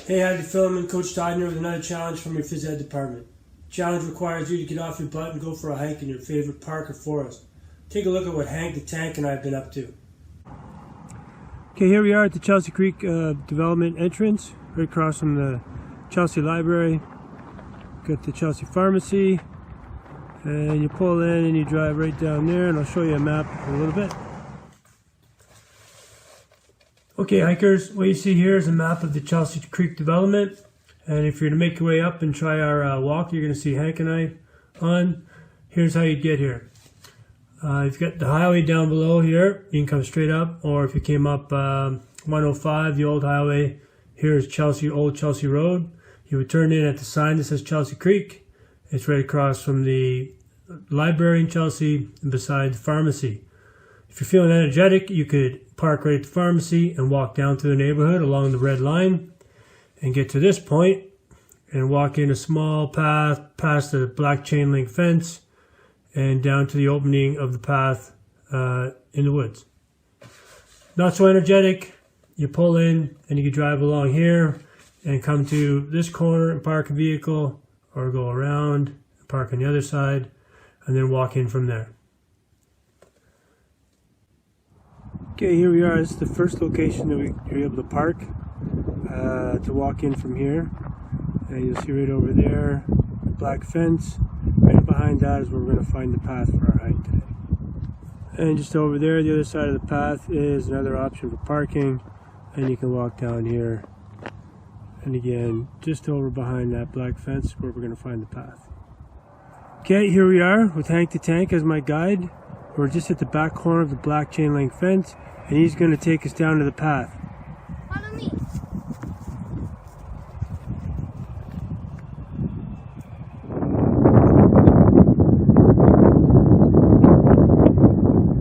Hey, Hadley Filming, Coach Todd here with another challenge from your Phys-Ed department. Challenge requires you to get off your butt and go for a hike in your favorite park or forest. Take a look at what Hank the Tank and I have been up to. Okay, here we are at the Chelsea Creek development entrance, right across from the Chelsea Library. Got the Chelsea Pharmacy, and you pull in and you drive right down there, and I'll show you a map in a little bit. Okay, hikers, what you see here is a map of the Chelsea Creek development, and if you're to make your way up and try our walk, you're going to see Hank and I on. Here's how you get here. You've got the highway down below here. You can come straight up, or if you came up 105, the old highway, here's Chelsea, Old Chelsea Road. You would turn in at the sign that says Chelsea Creek. It's right across from the library in Chelsea and beside the pharmacy. If you're feeling energetic, you could park right at the pharmacy and walk down through the neighborhood along the red line and get to this point and walk in a small path past the black chain link fence and down to the opening of the path in the woods. Not so energetic, you pull in and you can drive along here and come to this corner and park a vehicle, or go around and park on the other side and then walk in from there. Okay, here we are. This is the first location that we're able to park to walk in from here. And you'll see right over there, the black fence. Right behind that is where we're going to find the path for our hike today. And just over there, the other side of the path is another option for parking. And you can walk down here. And again, just over behind that black fence where we're going to find the path. Okay, here we are with Hank the Tank as my guide. We're just at the back corner of the black chain link fence, and he's going to take us down to the path. Follow me.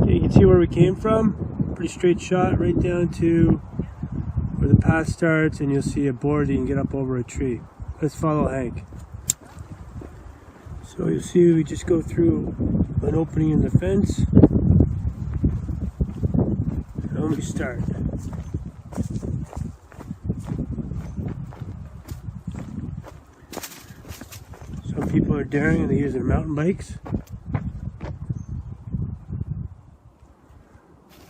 Okay, you can see where we came from. Pretty straight shot right down to where the path starts, and you'll see a board that you can get up over a tree. Let's follow Hank. So you'll see we just go through an opening in the fence. And let me start. Some people are daring and they use their mountain bikes.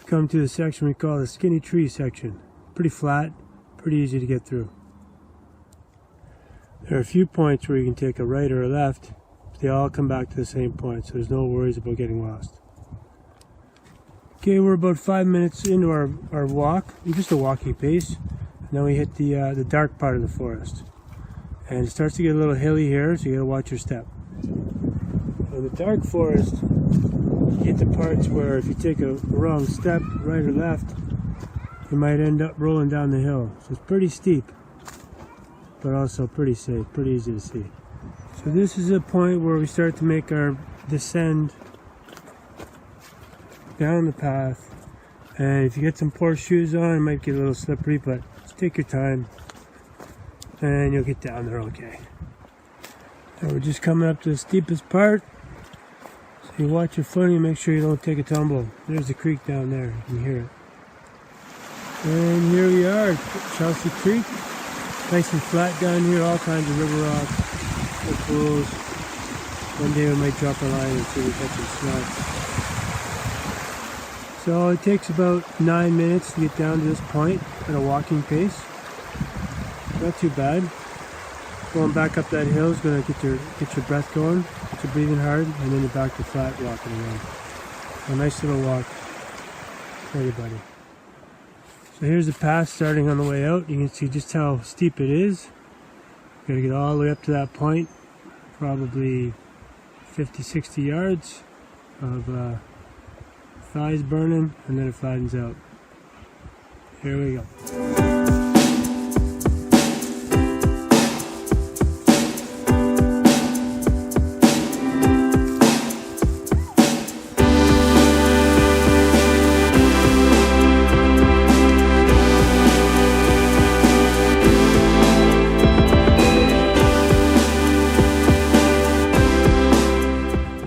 Come to the section we call the skinny tree section. Pretty flat, pretty easy to get through. There are a few points where you can take a right or a left. They all come back to the same point, so there's no worries about getting lost. Okay, we're about 5 minutes into our walk, just a walking pace. And then we hit the dark part of the forest. And it starts to get a little hilly here, so you gotta watch your step. In the dark forest, you get to parts where if you take a wrong step, right or left, you might end up rolling down the hill. So it's pretty steep, but also pretty safe, pretty easy to see. So this is a point where we start to make our descend down the path. And if you get some poor shoes on, it might get a little slippery, but just take your time and you'll get down there okay. And we're just coming up to the steepest part. So you watch your footing and make sure you don't take a tumble. There's the creek down there, you can hear it. And here we are, Chelsea Creek. Nice and flat down here, all kinds of river rocks. Pools. One day we might drop a line and see if we catch some snouts. So it takes about 9 minutes to get down to this point at a walking pace. Not too bad. Going back up that hill is going to get your breath going, get you breathing hard, and then you're back to flat walking again. A nice little walk for everybody. So here's the path starting on the way out. You can see just how steep it is. Got to get all the way up to that point, probably 50-60 yards of thighs burning, and then it flattens out. Here we go.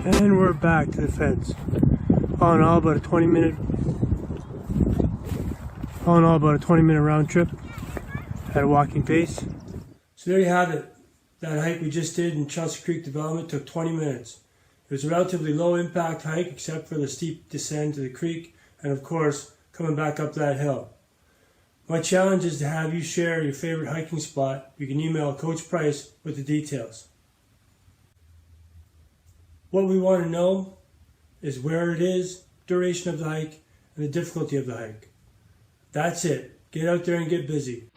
And we're back to the fence. All in all, about a 20 minute round trip at a walking pace. So there you have it. That hike we just did in Chelsea Creek Development took 20 minutes. It was a relatively low impact hike except for the steep descent to the creek and of course coming back up that hill. My challenge is to have you share your favorite hiking spot. You can email Coach Price with the details. What we want to know is where it is, duration of the hike, and the difficulty of the hike. That's it. Get out there and get busy.